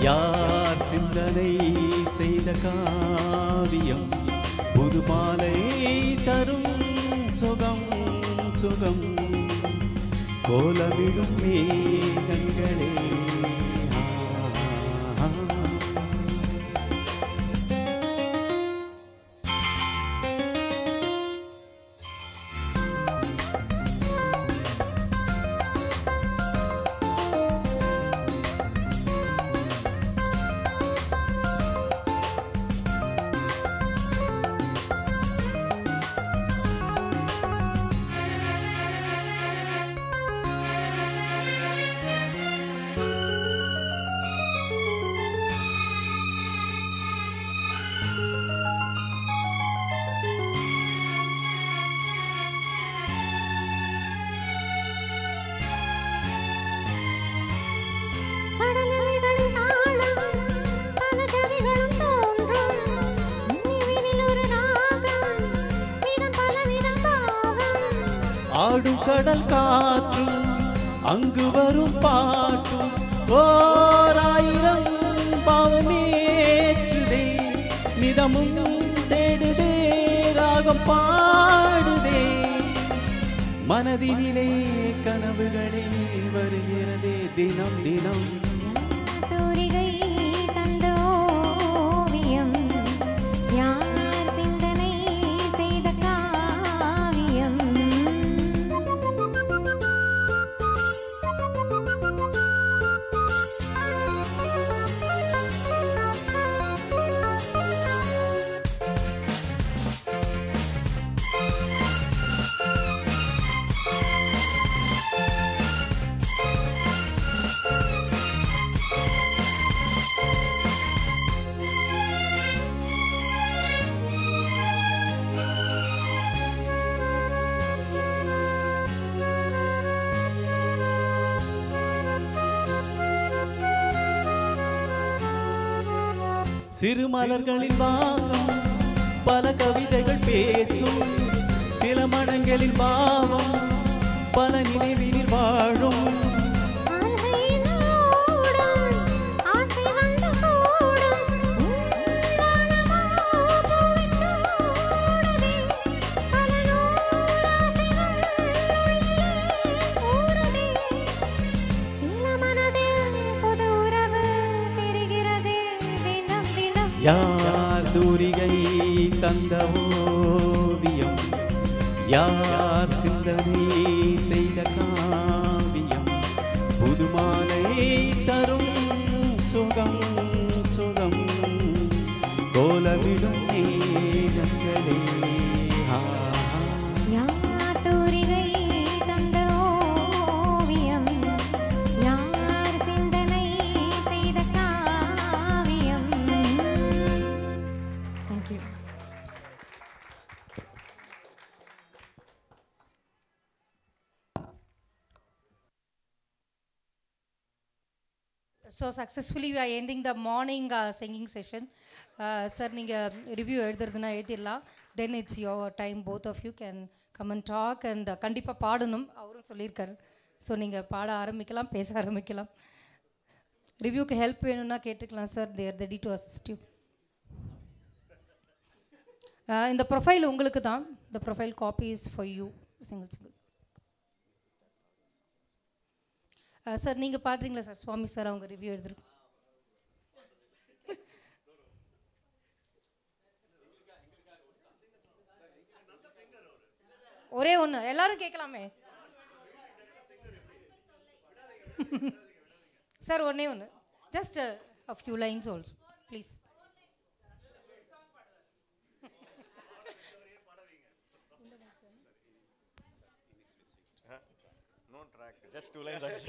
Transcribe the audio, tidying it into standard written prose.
யார் சிந்தனை செய்த காவியம் புது மாலை தரும் சுகம் சுகம் கோலமிடும் மேகங்களே ஆடும் கடல் காற்றும் அங்கு வரும் பாட்டும் ஓராயிரம் பாவமேற்றுதே நிதமும் தேடுதே ராகம் பாடுதே மனதினிலே கனவுகளே வருகிறதே தினம் தினம் சிறு மலர்களின் வாசம் பல கவிதைகள் பேசும் சில மனங்களின் பாவம் பல நினைவினில் வாழும் யார் தூரிகை தந்த ஓவியம் யார் சிந்தனை செய்த காவியம் புதுமாலை தரும் சுகம் சுகம் கோலமிடும் மேகங்களே So successfully we are ending the morning singing session. Sir, நீங்கள் ரிவ்யூ எழுதுறதுனா எழுதிடலாம். Then it's your time. Both of you can come and talk and கண்டிப்பாக பாடணும் அவரும் சொல்லியிருக்காரு. ஸோ நீங்கள் பாட ஆரம்பிக்கலாம், பேச ஆரம்பிக்கலாம். ரிவ்யூக்கு ஹெல்ப் வேணும்னா கேட்டுக்கலாம் sir. they are ready to assist you. இந்த ப்ரொஃபைல் உங்களுக்கு தான். The profile copy is for you. Single. Sir நீங்கள் பாடுறீங்களா சார்? சுவாமி சார் அவங்க ரிவ்யூ எழுதுறோம். ஒரே ஒன்று எல்லாரும் கேட்கலாமே சார். ஒன்னே ஒன்று, just a few lines also please. No track, just 2 lines.